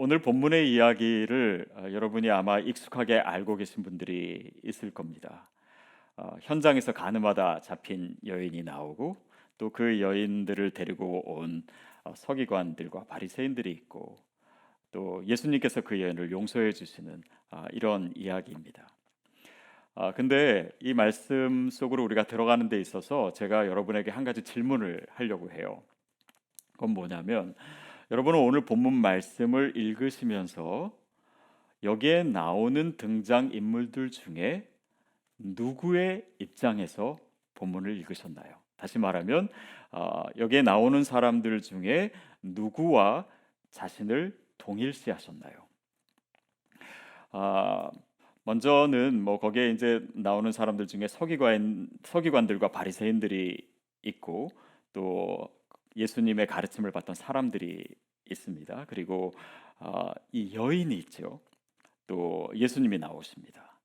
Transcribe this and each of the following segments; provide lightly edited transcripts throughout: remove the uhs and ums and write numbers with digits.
오늘 본문의 이야기를 여러분이 아마 익숙하게 알고 계신 분들이 있을 겁니다. 현장에서 가늠하다 잡힌 여인이 나오고 또 그 여인들을 데리고 온 서기관들과 바리새인들이 있고 또 예수님께서 그 여인을 용서해 주시는 이런 이야기입니다. 근데 이 말씀 속으로 우리가 들어가는 데 있어서 제가 여러분에게 한 가지 질문을 하려고 해요. 그건 뭐냐면 여러분은 오늘 본문 말씀을 읽으시면서 여기에 나오는 등장 인물들 중에 누구의 입장에서 본문을 읽으셨나요? 다시 말하면 여기에 나오는 사람들 중에 누구와 자신을 동일시하셨나요? 아, 먼저는 뭐 거기에 이제 나오는 사람들 중에 서기관들과 바리새인들이 있고 또 예수님의 가르침을 받던 사람들이 있습니다. 그리고 이 여인이 있죠. 또 예수님이 나오십니다.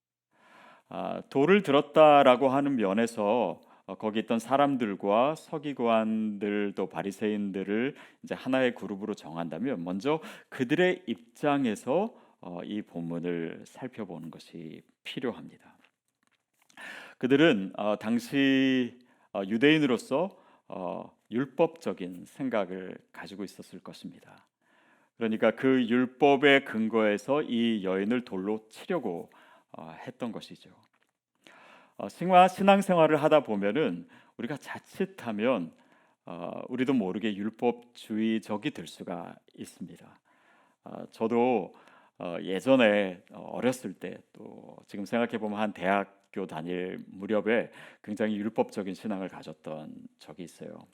돌을 들었다라고 하는 면에서 거기 있던 사람들과 서기관들도 바리새인들을 이제 하나의 그룹으로 정한다면 먼저 그들의 입장에서 이 본문을 살펴보는 것이 필요합니다. 그들은 당시 유대인으로서 율법적인 생각을 가지고 있었을 것입니다. 그러니까 그 율법의 근거에서 이 여인을 돌로 치려고 했던 것이죠. 신앙생활을 하다 보면은 우리가 자칫하면 우리도 모르게 율법주의적이 될 수가 있습니다. 저도 예전에 어렸을 때 또 지금 생각해 보면 한 대학교 다닐 무렵에 굉장히 율법적인 신앙을 가졌던 적이 있어요.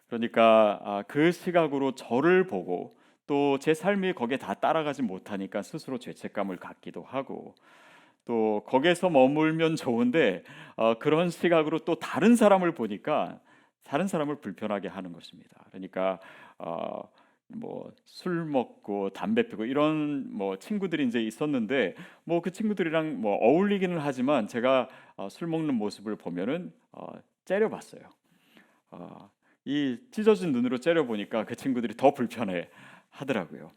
그러니까 그 시각으로 저를 보고 또 제 삶이 거기에 다 따라가지 못하니까 스스로 죄책감을 갖기도 하고 또 거기에서 머물면 좋은데 그런 시각으로 또 다른 사람을 보니까 다른 사람을 불편하게 하는 것입니다. 그러니까 어, 뭐 술 먹고 담배 피고 이런 뭐 친구들이 이제 있었는데 뭐 그 친구들이랑 뭐 어울리기는 하지만 제가 술 먹는 모습을 보면은 째려봤어요. 어, 이 찢어진 눈으로 째려보니까 그 친구들이 더 불편해 하더라고요.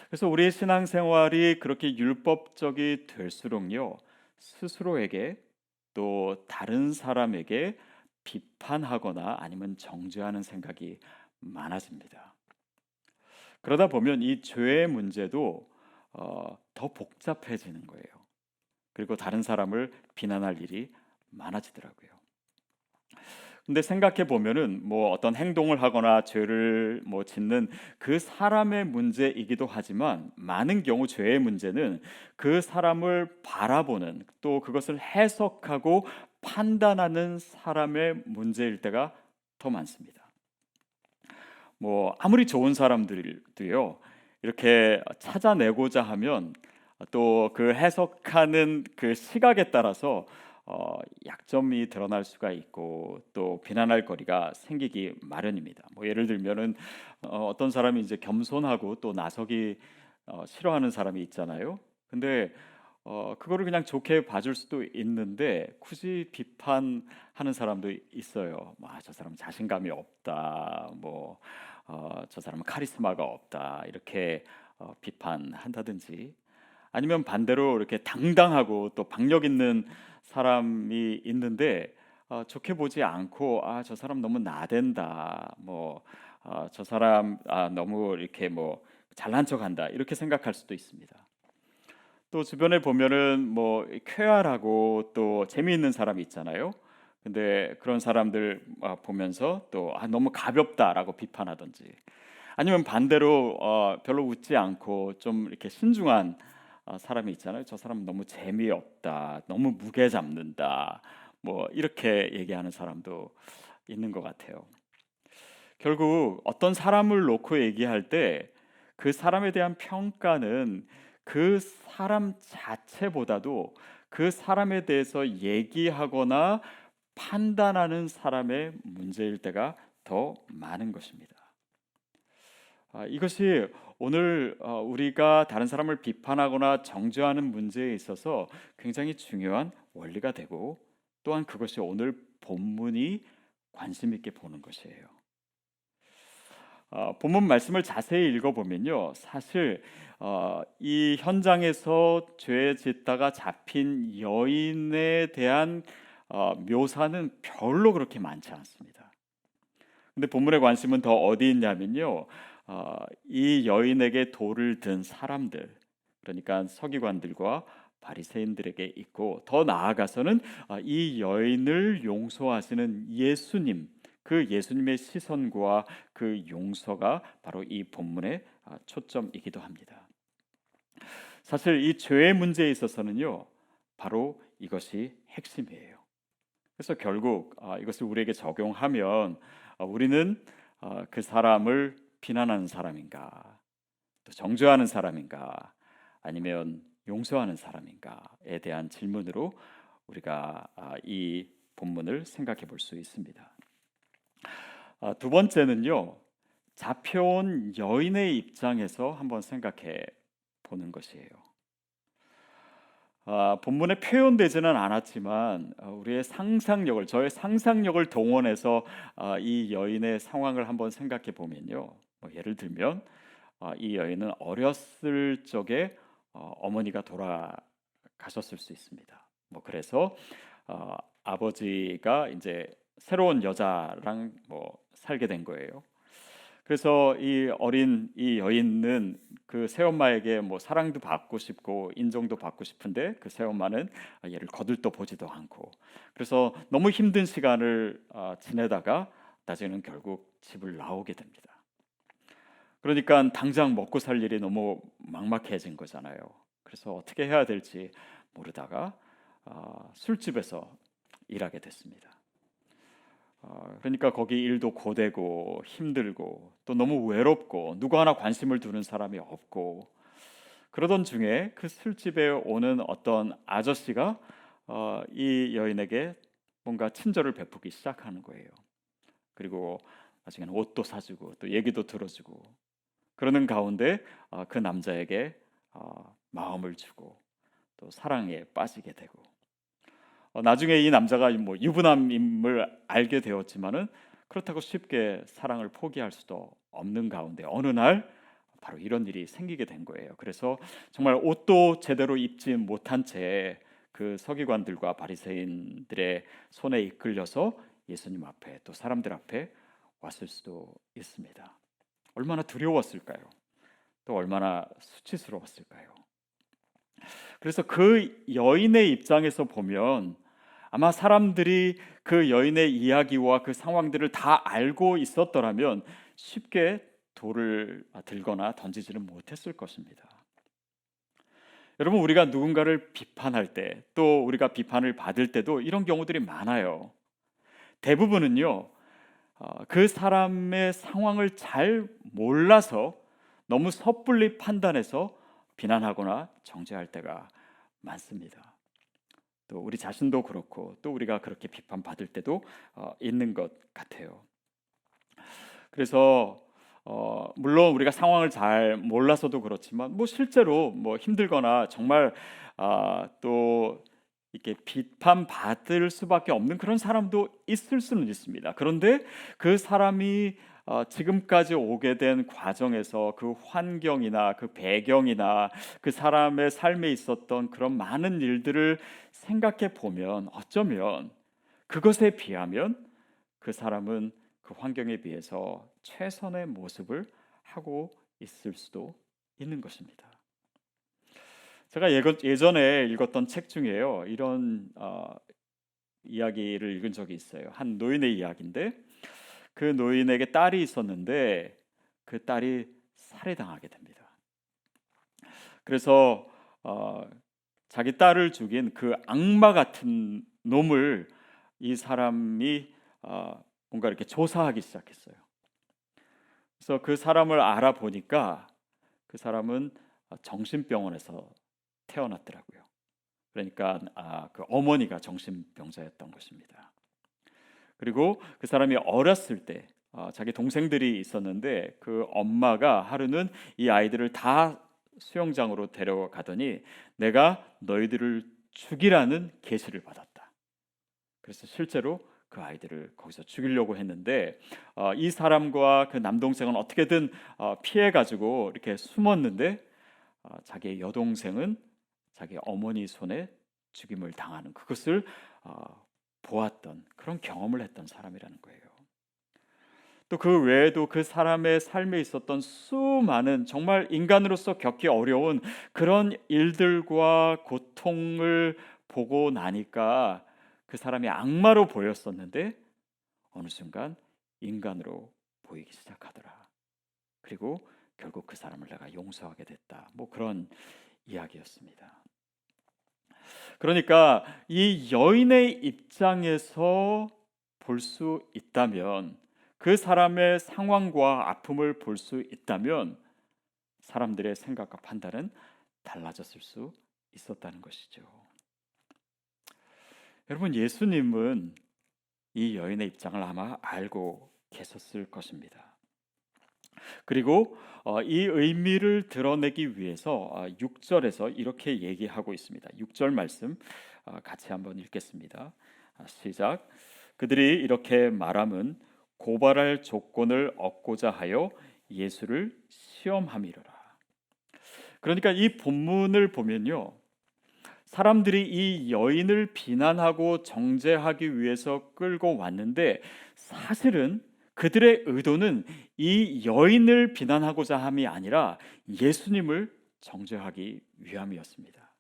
그래서 우리의 신앙생활이 그렇게 율법적이 될수록요 스스로에게 또 다른 사람에게 비판하거나 아니면 정죄하는 생각이 많아집니다. 그러다 보면 이 죄의 문제도 더 복잡해지는 거예요. 그리고 다른 사람을 비난할 일이 많아지더라고요. 근데 생각해 보면은 뭐 어떤 행동을 하거나 죄를 뭐 짓는 그 사람의 문제이기도 하지만 많은 경우 죄의 문제는 그 사람을 바라보는 또 그것을 해석하고 판단하는 사람의 문제일 때가 더 많습니다. 뭐 아무리 좋은 사람들도요 이렇게 찾아내고자 하면 또 그 해석하는 그 시각에 따라서 약점이 드러날 수가 있고 또 비난할 거리가 생기기 마련입니다. 뭐 예를 들면은 어떤 사람이 이제 겸손하고 또 나서기 싫어하는 사람이 있잖아요. 근데 그거를 그냥 좋게 봐줄 수도 있는데 굳이 비판하는 사람도 있어요. 뭐, 저 사람 자신감이 없다. 뭐 저 사람은 카리스마가 없다. 이렇게 비판한다든지 아니면 반대로 이렇게 당당하고 또 박력 있는 사람이 있는데 좋게 보지 않고 저 사람 너무 나댄다. 뭐 저 사람 너무 이렇게 뭐 잘난 척한다. 이렇게 생각할 수도 있습니다. 또 주변에 보면은 뭐 쾌활하고 또 재미있는 사람이 있잖아요. 근데 그런 사람들 보면서 또 너무 가볍다라고 비판하든지 아니면 반대로 별로 웃지 않고 좀 이렇게 신중한 사람이 있잖아요. 저 사람 너무 재미없다, 너무 무게 잡는다, 뭐 이렇게 얘기하는 사람도 있는 것 같아요. 결국 어떤 사람을 놓고 얘기할 때 그 사람에 대한 평가는 그 사람 자체보다도 그 사람에 대해서 얘기하거나 판단하는 사람의 문제일 때가 더 많은 것입니다. 이것이 오늘 우리가 다른 사람을 비판하거나 정죄하는 문제에 있어서 굉장히 중요한 원리가 되고 또한 그것이 오늘 본문이 관심 있게 보는 것이에요. 본문 말씀을 자세히 읽어보면요, 사실 이 현장에서 죄 짓다가 잡힌 여인에 대한 묘사는 별로 그렇게 많지 않습니다. 근데 본문의 관심은 더 어디 있냐면요, 이 여인에게 돌을 든 사람들, 그러니까 서기관들과 바리새인들에게 있고, 더 나아가서는 이 여인을 용서하시는 예수님, 그 예수님의 시선과 그 용서가 바로 이 본문의 초점이기도 합니다. 사실 이 죄의 문제에 있어서는요, 바로 이것이 핵심이에요. 그래서 결국 이것을 우리에게 적용하면 우리는 그 사람을 비난하는 사람인가, 또 정죄하는 사람인가, 아니면 용서하는 사람인가에 대한 질문으로 우리가 이 본문을 생각해 볼 수 있습니다. 두 번째는요, 잡혀온 여인의 입장에서 한번 생각해 보는 것이에요. 본문에 표현되지는 않았지만 우리의 상상력을, 저의 상상력을 동원해서 이 여인의 상황을 한번 생각해 보면요, 예를 들면 이 여인은 어렸을 적에 어머니가 돌아가셨을 수 있습니다. 그래서 아버지가 이제 새로운 여자랑 살게 된 거예요. 그래서 이 어린 이 여인은 그 새엄마에게 사랑도 받고 싶고 인정도 받고 싶은데, 그 새엄마는 얘를 거들떠 보지도 않고, 그래서 너무 힘든 시간을 지내다가 나중에는 결국 집을 나오게 됩니다. 그러니까 당장 먹고 살 일이 너무 막막해진 거잖아요. 그래서 어떻게 해야 될지 모르다가 술집에서 일하게 됐습니다. 그러니까 거기 일도 고되고 힘들고 또 너무 외롭고 누구 하나 관심을 두는 사람이 없고, 그러던 중에 그 술집에 오는 어떤 아저씨가 이 여인에게 뭔가 친절을 베푸기 시작하는 거예요. 그리고 나중에는 옷도 사주고 또 얘기도 들어주고, 그러는 가운데 그 남자에게 마음을 주고 또 사랑에 빠지게 되고, 나중에 이 남자가 유부남임을 알게 되었지만은 그렇다고 쉽게 사랑을 포기할 수도 없는 가운데 어느 날 바로 이런 일이 생기게 된 거예요. 그래서 정말 옷도 제대로 입지 못한 채 그 서기관들과 바리새인들의 손에 이끌려서 예수님 앞에, 또 사람들 앞에 왔을 수도 있습니다. 얼마나 두려웠을까요? 또 얼마나 수치스러웠을까요? 그래서 그 여인의 입장에서 보면 아마 사람들이 그 여인의 이야기와 그 상황들을 다 알고 있었더라면 쉽게 돌을 들거나 던지지는 못했을 것입니다. 여러분, 우리가 누군가를 비판할 때, 또 우리가 비판을 받을 때도 이런 경우들이 많아요. 대부분은요, 그 사람의 상황을 잘 몰라서 너무 섣불리 판단해서 비난하거나 정죄할 때가 많습니다. 또 우리 자신도 그렇고, 또 우리가 그렇게 비판받을 때도 있는 것 같아요. 그래서 물론 우리가 상황을 잘 몰라서도 그렇지만 실제로 힘들거나 정말 또 이렇게 비판받을 수밖에 없는 그런 사람도 있을 수는 있습니다. 그런데 그 사람이 지금까지 오게 된 과정에서 그 환경이나 그 배경이나 그 사람의 삶에 있었던 그런 많은 일들을 생각해 보면 어쩌면 그것에 비하면 그 사람은 그 환경에 비해서 최선의 모습을 하고 있을 수도 있는 것입니다. 제가 예전에 읽었던 책 중에요, 이런 이야기를 읽은 적이 있어요. 한 노인의 이야기인데, 그 노인에게 딸이 있었는데 그 딸이 살해당하게 됩니다. 그래서 자기 딸을 죽인 그 악마 같은 놈을 이 사람이 뭔가 이렇게 조사하기 시작했어요. 그래서 그 사람을 알아보니까 그 사람은 정신병원에서 태어났더라고요. 그러니까 그 어머니가 정신병자였던 것입니다. 그리고 그 사람이 어렸을 때 자기 동생들이 있었는데 그 엄마가 하루는 이 아이들을 다 수영장으로 데려가더니 내가 너희들을 죽이라는 계시를 받았다. 그래서 실제로 그 아이들을 거기서 죽이려고 했는데 이 사람과 그 남동생은 어떻게든 피해 가지고 이렇게 숨었는데 자기의 여동생은 자기 어머니 손에 죽임을 당하는 그것을 보았던 그런 경험을 했던 사람이라는 거예요. 또 그 외에도 그 사람의 삶에 있었던 수많은 정말 인간으로서 겪기 어려운 그런 일들과 고통을 보고 나니까 그 사람이 악마로 보였었는데 어느 순간 인간으로 보이기 시작하더라. 그리고 결국 그 사람을 내가 용서하게 됐다. 뭐 그런 이야기였습니다. 그러니까 이 여인의 입장에서 볼 수 있다면 그 사람의 상황과 아픔을 볼 수 있다면 사람들의 생각과 판단은 달라졌을 수 있었다는 것이죠. 여러분, 예수님은 이 여인의 입장을 아마 알고 계셨을 것입니다. 그리고 이 의미를 드러내기 위해서 6절에서 이렇게 얘기하고 있습니다. 6절 말씀 같이 한번 읽겠습니다. 시작. 그들이 이렇게 말함은 고발할 조건을 얻고자 하여 예수를 시험함이로라. 그러니까 이 본문을 보면요, 사람들이 이 여인을 비난하고 정죄하기 위해서 끌고 왔는데 사실은 그들의 의도는 이 여인을 비난하고자 함이 아니라 예수님을 정죄하기 위함이었습니다.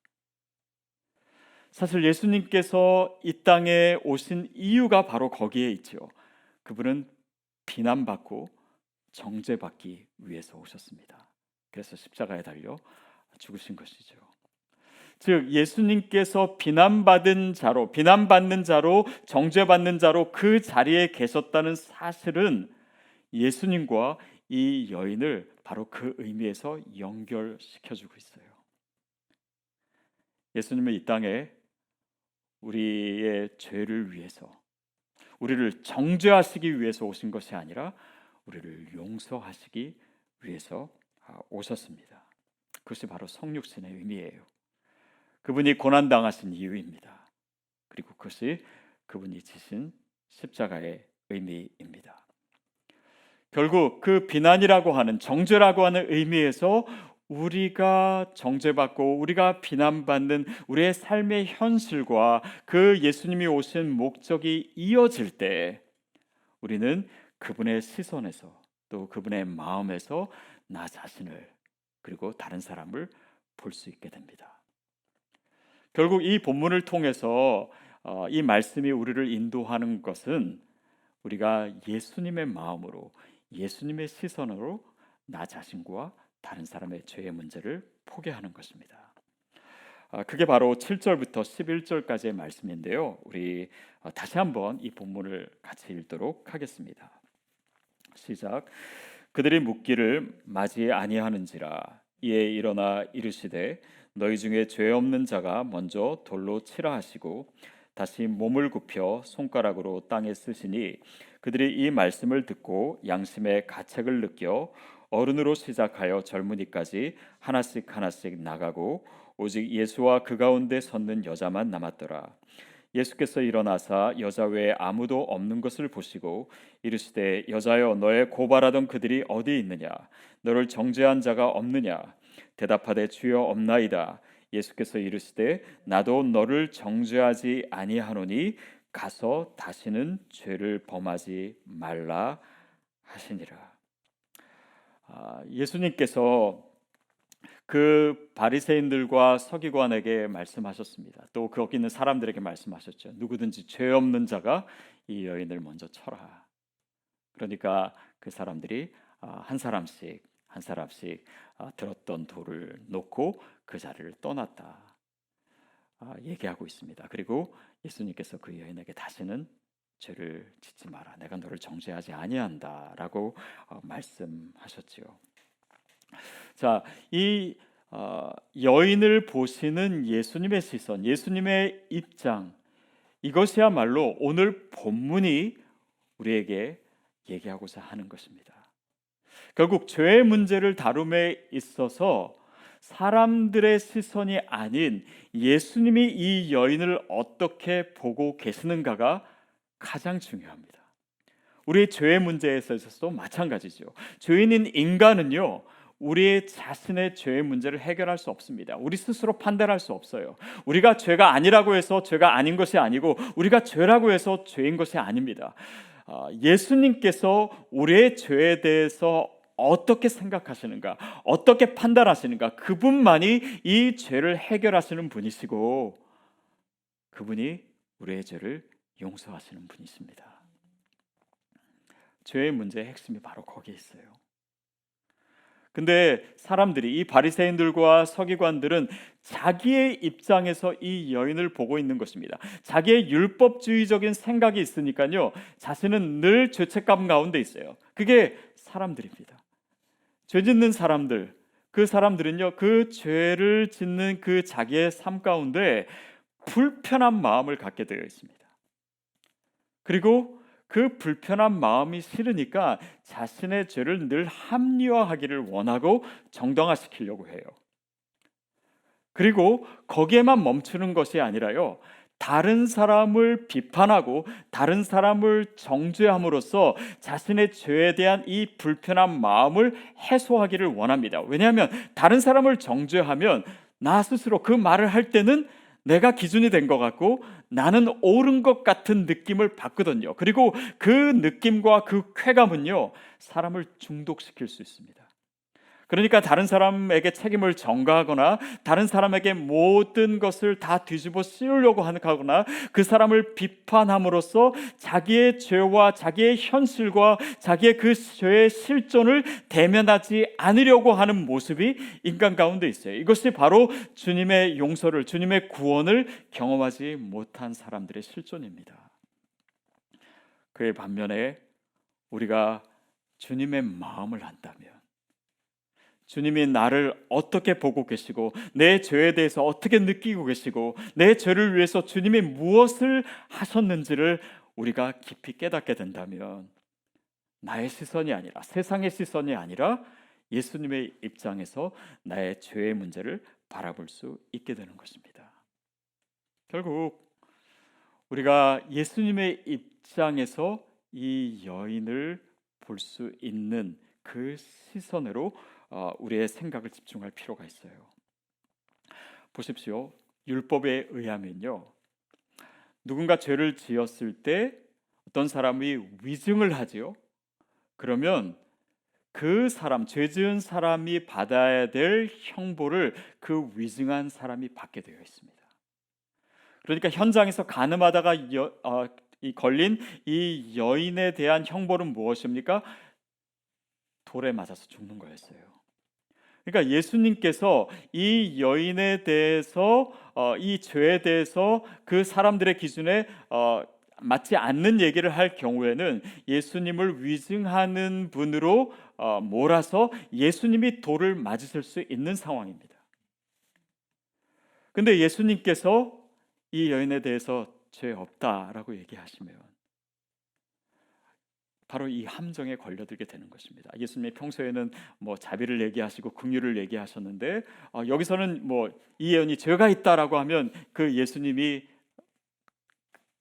사실 예수님께서 이 땅에 오신 이유가 바로 거기에 있지요. 그분은 비난받고 정죄받기 위해서 오셨습니다. 그래서 십자가에 달려 죽으신 것이죠. 즉 예수님께서 비난받는 자로 정죄받는 자로 그 자리에 계셨다는 사실은 예수님과 이 여인을 바로 그 의미에서 연결시켜주고 있어요. 예수님은 이 땅에 우리의 죄를 위해서, 우리를 정죄하시기 위해서 오신 것이 아니라 우리를 용서하시기 위해서 오셨습니다. 그것이 바로 성육신의 의미예요. 그분이 고난당하신 이유입니다. 그리고 그것이 그분이 지신 십자가의 의미입니다. 결국 그 비난이라고 하는, 정죄라고 하는 의미에서 우리가 정죄받고 우리가 비난받는 우리의 삶의 현실과 그 예수님이 오신 목적이 이어질 때 우리는 그분의 시선에서 또 그분의 마음에서 나 자신을 그리고 다른 사람을 볼 수 있게 됩니다. 결국 이 본문을 통해서 이 말씀이 우리를 인도하는 것은 우리가 예수님의 마음으로, 예수님의 시선으로 나 자신과 다른 사람의 죄의 문제를 포기하는 것입니다. 그게 바로 7절부터 11절까지의 말씀인데요. 우리 다시 한번 이 본문을 같이 읽도록 하겠습니다. 시작. 그들이 묻기를 맞이 아니하는지라. 이에 일어나 이르시되 너희 중에 죄 없는 자가 먼저 돌로 치라 하시고 다시 몸을 굽혀 손가락으로 땅에 쓰시니 그들이 이 말씀을 듣고 양심의 가책을 느껴 어른으로 시작하여 젊은이까지 하나씩 하나씩 나가고 오직 예수와 그 가운데 섰는 여자만 남았더라. 예수께서 일어나사 여자 외에 아무도 없는 것을 보시고 이르시되 여자여 너의 고발하던 그들이 어디 있느냐 너를 정죄한 자가 없느냐 대답하되 주여 없나이다. 예수께서 이르시되 나도 너를 정죄하지 아니하노니 가서 다시는 죄를 범하지 말라 하시니라. 예수님께서 그 바리새인들과 서기관에게 말씀하셨습니다. 또 거기 있는 사람들에게 말씀하셨죠. 누구든지 죄 없는 자가 이 여인을 먼저 쳐라. 그러니까 그 사람들이 한 사람씩 들었던 돌을 놓고 그 자리를 떠났다 얘기하고 있습니다. 그리고 예수님께서 그 여인에게 다시는 죄를 짓지 마라. 내가 너를 정죄하지 아니한다라고 말씀하셨지요. 자, 이 여인을 보시는 예수님의 시선, 예수님의 입장, 이것이야말로 오늘 본문이 우리에게 얘기하고자 하는 것입니다. 결국 죄의 문제를 다룸에 있어서 사람들의 시선이 아닌 예수님이 이 여인을 어떻게 보고 계시는가가 가장 중요합니다. 우리의 죄의 문제에 있어서도 마찬가지죠. 죄인인 인간은요, 우리의 자신의 죄의 문제를 해결할 수 없습니다. 우리 스스로 판단할 수 없어요. 우리가 죄가 아니라고 해서 죄가 아닌 것이 아니고, 우리가 죄라고 해서 죄인 것이 아닙니다. 예수님께서 우리의 죄에 대해서 어떻게 생각하시는가, 어떻게 판단하시는가, 그분만이 이 죄를 해결하시는 분이시고, 그분이 우리의 죄를 용서하시는 분이십니다. 죄의 문제의 핵심이 바로 거기에 있어요. 근데 사람들이, 이 바리새인들과 서기관들은 자기의 입장에서 이 여인을 보고 있는 것입니다. 자기의 율법주의적인 생각이 있으니까요, 자신은 늘 죄책감 가운데 있어요. 그게 사람들입니다. 죄 짓는 사람들, 그 사람들은요, 그 죄를 짓는 그 자기의 삶 가운데 불편한 마음을 갖게 되어 있습니다. 그리고 그 불편한 마음이 싫으니까 자신의 죄를 늘 합리화하기를 원하고 정당화시키려고 해요. 그리고 거기에만 멈추는 것이 아니라요, 다른 사람을 비판하고 다른 사람을 정죄함으로써 자신의 죄에 대한 이 불편한 마음을 해소하기를 원합니다. 왜냐하면 다른 사람을 정죄하면 나 스스로 그 말을 할 때는 내가 기준이 된 것 같고 나는 옳은 것 같은 느낌을 받거든요. 그리고 그 느낌과 그 쾌감은요, 사람을 중독시킬 수 있습니다. 그러니까 다른 사람에게 책임을 전가하거나 다른 사람에게 모든 것을 다 뒤집어 씌우려고 하거나 그 사람을 비판함으로써 자기의 죄와 자기의 현실과 자기의 그 죄의 실존을 대면하지 않으려고 하는 모습이 인간 가운데 있어요. 이것이 바로 주님의 용서를, 주님의 구원을 경험하지 못한 사람들의 실존입니다. 그의 반면에 우리가 주님의 마음을 안다면, 주님이 나를 어떻게 보고 계시고 내 죄에 대해서 어떻게 느끼고 계시고 내 죄를 위해서 주님이 무엇을 하셨는지를 우리가 깊이 깨닫게 된다면, 나의 시선이 아니라, 세상의 시선이 아니라 예수님의 입장에서 나의 죄의 문제를 바라볼 수 있게 되는 것입니다. 결국 우리가 예수님의 입장에서 이 여인을 볼 수 있는 그 시선으로 우리의 생각을 집중할 필요가 있어요. 보십시오. 율법에 의하면요, 누군가 죄를 지었을 때 어떤 사람이 위증을 하지요. 그러면 그 사람, 죄 지은 사람이 받아야 될 형벌을 그 위증한 사람이 받게 되어 있습니다. 그러니까 현장에서 간음하다가 걸린 이 여인에 대한 형벌은 무엇입니까? 돌에 맞아서 죽는 거였어요. 그러니까 예수님께서 이 여인에 대해서 이 죄에 대해서 그 사람들의 기준에 맞지 않는 얘기를 할 경우에는 예수님을 위증하는 분으로 몰아서 예수님이 돌을 맞으실 수 있는 상황입니다. 근데 예수님께서 이 여인에 대해서 죄 없다라고 얘기하시면 바로 이 함정에 걸려들게 되는 것입니다. 예수님이 평소에는 뭐 자비를 얘기하시고 긍휼을 얘기하셨는데 여기서는 뭐 이 여인이 죄가 있다라고 하면 그 예수님이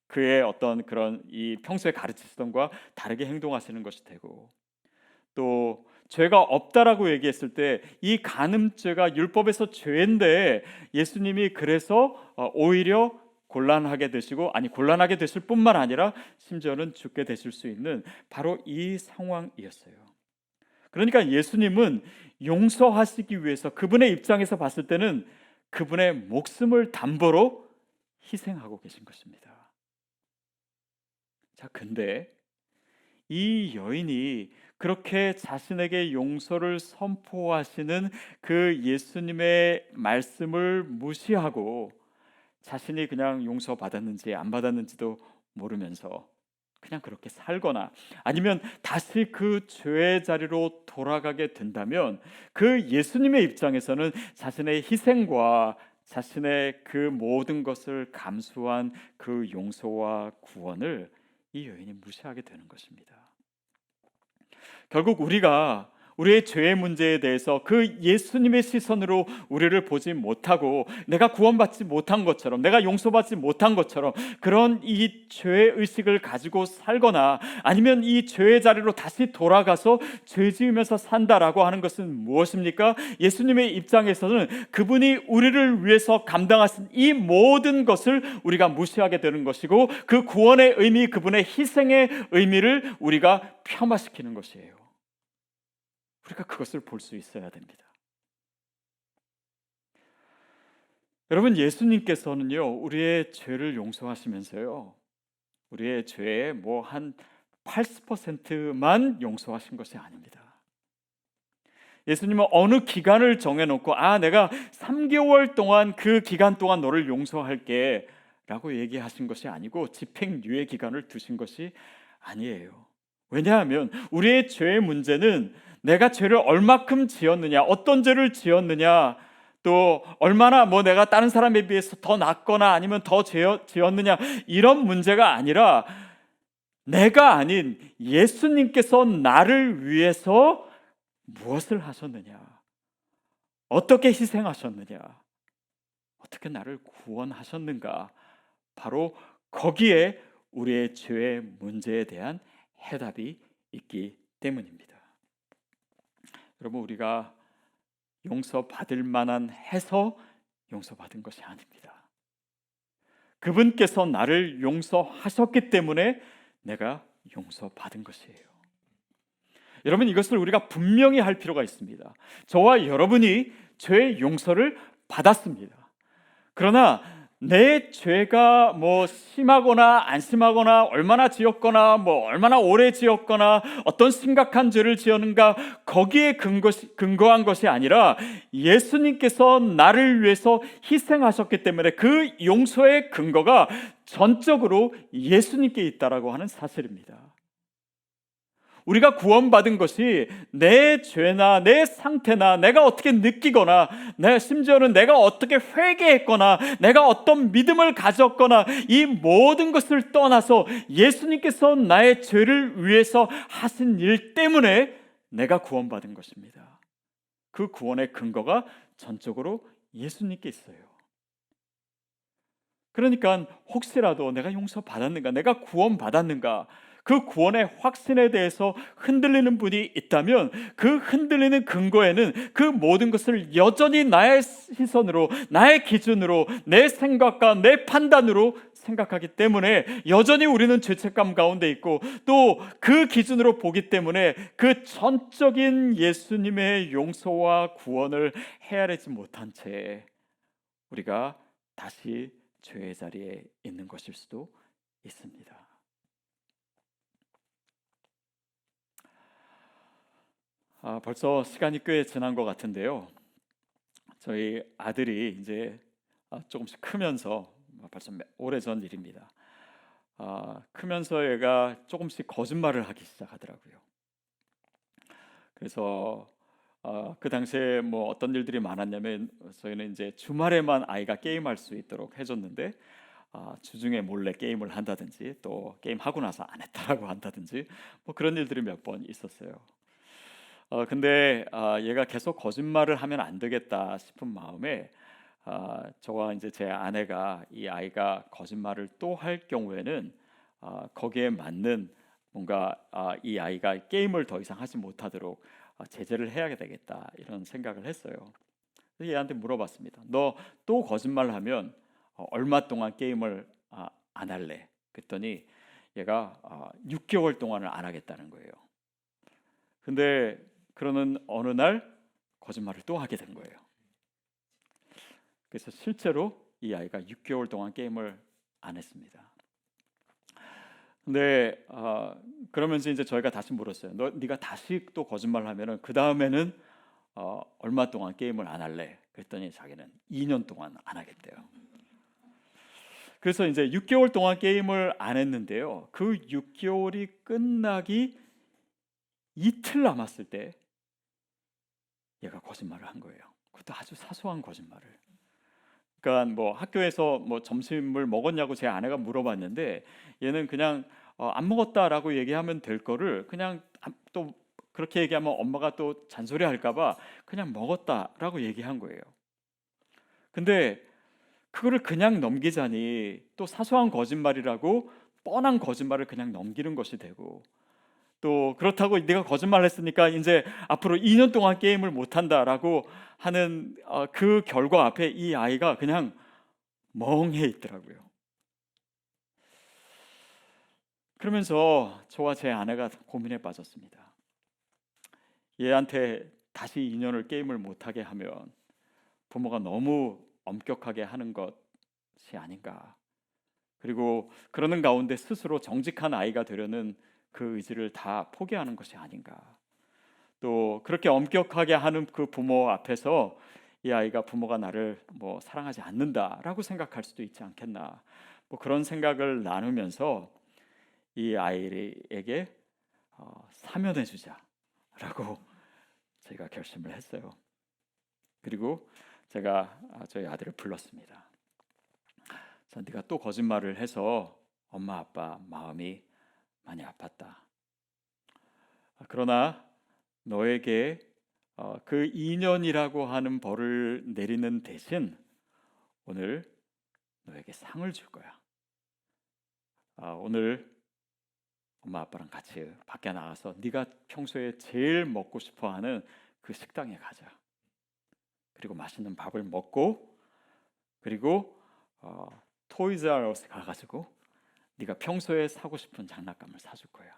그의 어떤 그런 이 평소에 가르치시던 것과 다르게 행동하시는 것이 되고, 또 죄가 없다라고 얘기했을 때 이 간음죄가 율법에서 죄인데 예수님이 그래서 오히려 곤란하게 되시고, 아니 곤란하게 되실 뿐만 아니라 심지어는 죽게 되실 수 있는 바로 이 상황이었어요. 그러니까 예수님은 용서하시기 위해서 그분의 입장에서 봤을 때는 그분의 목숨을 담보로 희생하고 계신 것입니다. 자, 근데 이 여인이 그렇게 자신에게 용서를 선포하시는 그 예수님의 말씀을 무시하고 자신이 그냥 용서받았는지 안 받았는지도 모르면서 그냥 그렇게 살거나 아니면 다시 그 죄의 자리로 돌아가게 된다면, 그 예수님의 입장에서는 자신의 희생과 자신의 그 모든 것을 감수한 그 용서와 구원을 이 여인이 무시하게 되는 것입니다. 결국 우리가 우리의 죄의 문제에 대해서 그 예수님의 시선으로 우리를 보지 못하고 내가 구원받지 못한 것처럼, 내가 용서받지 못한 것처럼 그런 이 죄의 의식을 가지고 살거나 아니면 이 죄의 자리로 다시 돌아가서 죄 지으면서 산다라고 하는 것은 무엇입니까? 예수님의 입장에서는 그분이 우리를 위해서 감당하신 이 모든 것을 우리가 무시하게 되는 것이고, 그 구원의 의미, 그분의 희생의 의미를 우리가 폄하시키는 것이에요. 우리가 그것을 볼 수 있어야 됩니다. 여러분, 예수님께서는요, 우리의 죄를 용서하시면서요, 우리의 죄의 뭐 한 80%만 용서하신 것이 아닙니다. 예수님은 어느 기간을 정해놓고 내가 3개월 동안 그 기간 동안 너를 용서할게 라고 얘기하신 것이 아니고 집행유예 기간을 두신 것이 아니에요. 왜냐하면 우리의 죄의 문제는 내가 죄를 얼마큼 지었느냐, 어떤 죄를 지었느냐, 또 얼마나 내가 다른 사람에 비해서 더 낫거나 아니면 더 지었느냐, 이런 문제가 아니라 내가 아닌 예수님께서 나를 위해서 무엇을 하셨느냐, 어떻게 희생하셨느냐, 어떻게 나를 구원하셨는가, 바로 거기에 우리의 죄의 문제에 대한 해답이 있기 때문입니다. 여러분, 우리가 용서받을 만한 해서 용서받은 것이 아닙니다. 그분께서 나를 용서하셨기 때문에 내가 용서받은 것이에요. 여러분, 이것을 우리가 분명히 할 필요가 있습니다. 저와 여러분이 죄의 용서를 받았습니다. 그러나 내 죄가 심하거나 안 심하거나, 얼마나 지었거나 얼마나 오래 지었거나, 어떤 심각한 죄를 지었는가, 거기에 근거한 것이 아니라 예수님께서 나를 위해서 희생하셨기 때문에 그 용서의 근거가 전적으로 예수님께 있다라고 하는 사실입니다. 우리가 구원받은 것이 내 죄나 내 상태나 내가 어떻게 느끼거나, 심지어는 내가 어떻게 회개했거나, 내가 어떤 믿음을 가졌거나, 이 모든 것을 떠나서 예수님께서 나의 죄를 위해서 하신 일 때문에 내가 구원받은 것입니다. 그 구원의 근거가 전적으로 예수님께 있어요. 그러니까 혹시라도 내가 용서받았는가, 내가 구원받았는가, 그 구원의 확신에 대해서 흔들리는 분이 있다면 그 흔들리는 근거에는 그 모든 것을 여전히 나의 시선으로, 나의 기준으로, 내 생각과 내 판단으로 생각하기 때문에 여전히 우리는 죄책감 가운데 있고, 또 그 기준으로 보기 때문에 그 전적인 예수님의 용서와 구원을 헤아리지 못한 채 우리가 다시 죄의 자리에 있는 것일 수도 있습니다. 벌써 시간이 꽤 지난 것 같은데요. 저희 아들이 이제 조금씩 크면서, 벌써 오래전 일입니다. 크면서 얘가 조금씩 거짓말을 하기 시작하더라고요. 그래서 그 당시에 어떤 일들이 많았냐면, 저희는 이제 주말에만 아이가 게임할 수 있도록 해줬는데, 주중에 몰래 게임을 한다든지, 또 게임하고 나서 안 했다라고 한다든지, 그런 일들이 몇 번 있었어요. 근데 얘가 계속 거짓말을 하면 안 되겠다 싶은 마음에, 저와 이제 제 아내가 이 아이가 거짓말을 또 할 경우에는 거기에 맞는 뭔가 이 아이가 게임을 더 이상 하지 못하도록 제재를 해야 되겠다, 이런 생각을 했어요. 그래서 얘한테 물어봤습니다. 너 또 거짓말하면 얼마 동안 게임을 안 할래? 그랬더니 얘가 6개월 동안을 안 하겠다는 거예요. 근데 그러는 어느 날 거짓말을 또 하게 된 거예요. 그래서 실제로 이 아이가 6개월 동안 게임을 안 했습니다. 근데 그러면서 이제 저희가 다시 물었어요. 네가 다시 또 거짓말하면은 그 다음에는 얼마 동안 게임을 안 할래? 그랬더니 자기는 2년 동안 안 하겠대요. 그래서 이제 6개월 동안 게임을 안 했는데요. 그 6개월이 끝나기 이틀 남았을 때 얘가 거짓말을 한 거예요. 그것도 아주 사소한 거짓말을. 그러니까 학교에서 점심을 먹었냐고 제 아내가 물어봤는데, 얘는 그냥 안 먹었다라고 얘기하면 될 거를 그냥 또 그렇게 얘기하면 엄마가 또 잔소리할까 봐 그냥 먹었다라고 얘기한 거예요. 근데 그거를 그냥 넘기자니 또 사소한 거짓말이라고 뻔한 거짓말을 그냥 넘기는 것이 되고, 또 그렇다고 내가 거짓말을 했으니까 이제 앞으로 2년 동안 게임을 못 한다라고 하는 그 결과 앞에 이 아이가 그냥 멍해 있더라고요. 그러면서 저와 제 아내가 고민에 빠졌습니다. 얘한테 다시 2년을 게임을 못하게 하면 부모가 너무 엄격하게 하는 것이 아닌가, 그리고 그러는 가운데 스스로 정직한 아이가 되려는 그 의지를 다 포기하는 것이 아닌가, 또 그렇게 엄격하게 하는 그 부모 앞에서 이 아이가 부모가 나를 뭐 사랑하지 않는다라고 생각할 수도 있지 않겠나, 뭐 그런 생각을 나누면서 이 아이에게 사면해 주자라고 저희가 결심을 했어요. 그리고 제가 저희 아들을 불렀습니다. 자, 네가 또 거짓말을 해서 엄마 아빠 마음이 많이 아팠다. 그러나 너에게 그 2년이라고 하는 벌을 내리는 대신 오늘 너에게 상을 줄 거야. 오늘 엄마 아빠랑 같이 밖에 나가서 네가 평소에 제일 먹고 싶어하는 그 식당에 가자. 그리고 맛있는 밥을 먹고, 그리고 토이즈 R us 가가지고 네가 평소에 사고 싶은 장난감을 사줄 거야.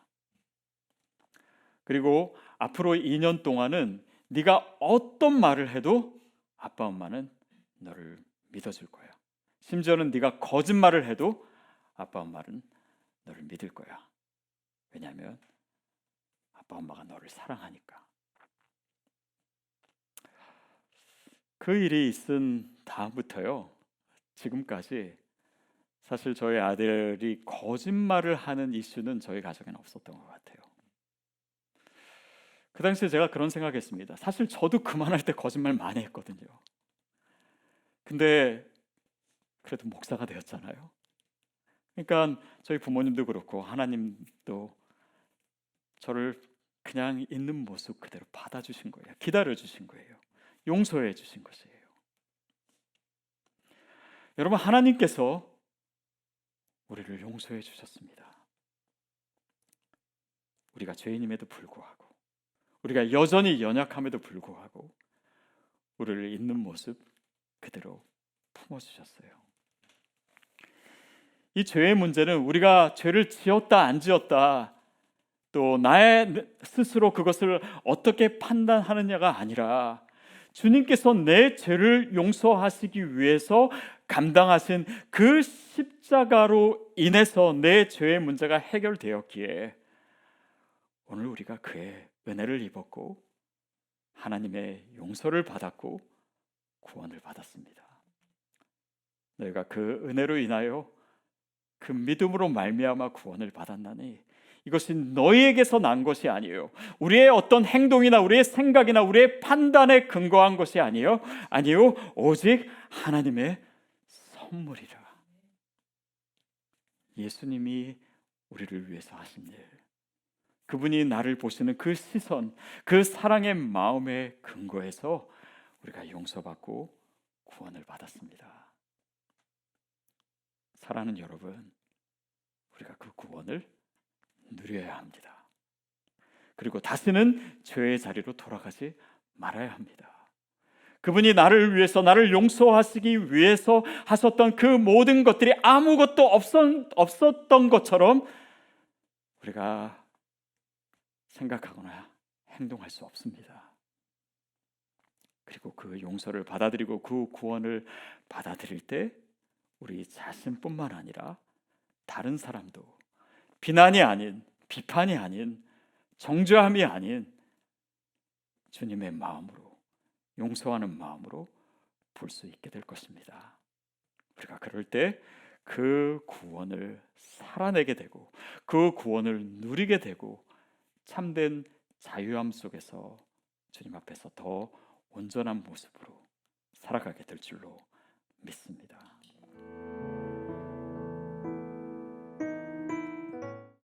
그리고 앞으로 2년 동안은 네가 어떤 말을 해도 아빠 엄마는 너를 믿어줄 거야. 심지어는 네가 거짓말을 해도 아빠 엄마는 너를 믿을 거야. 왜냐하면 아빠 엄마가 너를 사랑하니까. 그 일이 있은 다음부터요, 지금까지 사실 저희 아들이 거짓말을 하는 이슈는 저희 가정에는 없었던 것 같아요. 그 당시에 제가 그런 생각했습니다. 사실 저도 그만할 때 거짓말 많이 했거든요. 근데 그래도 목사가 되었잖아요. 그러니까 저희 부모님도 그렇고 하나님도 저를 그냥 있는 모습 그대로 받아주신 거예요. 기다려주신 거예요. 용서해 주신 것이에요. 여러분, 하나님께서 우리를 용서해 주셨습니다. 우리가 죄인임에도 불구하고, 우리가 여전히 연약함에도 불구하고 우리를 있는 모습 그대로 품어주셨어요. 이 죄의 문제는 우리가 죄를 지었다 안 지었다, 또 나의 스스로 그것을 어떻게 판단하느냐가 아니라 주님께서 내 죄를 용서하시기 위해서 감당하신 그 십자가로 인해서 내 죄의 문제가 해결되었기에 오늘 우리가 그의 은혜를 입었고 하나님의 용서를 받았고 구원을 받았습니다. 너희가 그 은혜로 인하여 그 믿음으로 말미암아 구원을 받았나니 이것이 너희에게서 난 것이 아니에요. 우리의 어떤 행동이나 우리의 생각이나 우리의 판단에 근거한 것이 아니에요. 오직 하나님의 선물이라. 예수님이 우리를 위해서 하신 일, 그분이 나를 보시는 그 시선, 그 사랑의 마음에 근거해서 우리가 용서받고 구원을 받았습니다. 사랑하는 여러분, 우리가 그 구원을 누려야 합니다. 그리고 다시는 죄의 자리로 돌아가지 말아야 합니다. 그분이 나를 위해서, 나를 용서하시기 위해서 하셨던 그 모든 것들이 아무것도 없었던 것처럼 우리가 생각하거나 행동할 수 없습니다. 그리고 그 용서를 받아들이고 그 구원을 받아들일 때 우리 자신뿐만 아니라 다른 사람도 비난이 아닌, 비판이 아닌, 정죄함이 아닌 주님의 마음으로, 용서하는 마음으로 볼 수 있게 될 것입니다. 우리가 그럴 때 그 구원을 살아내게 되고 그 구원을 누리게 되고 참된 자유함 속에서 주님 앞에서 더 온전한 모습으로 살아가게 될 줄로 믿습니다.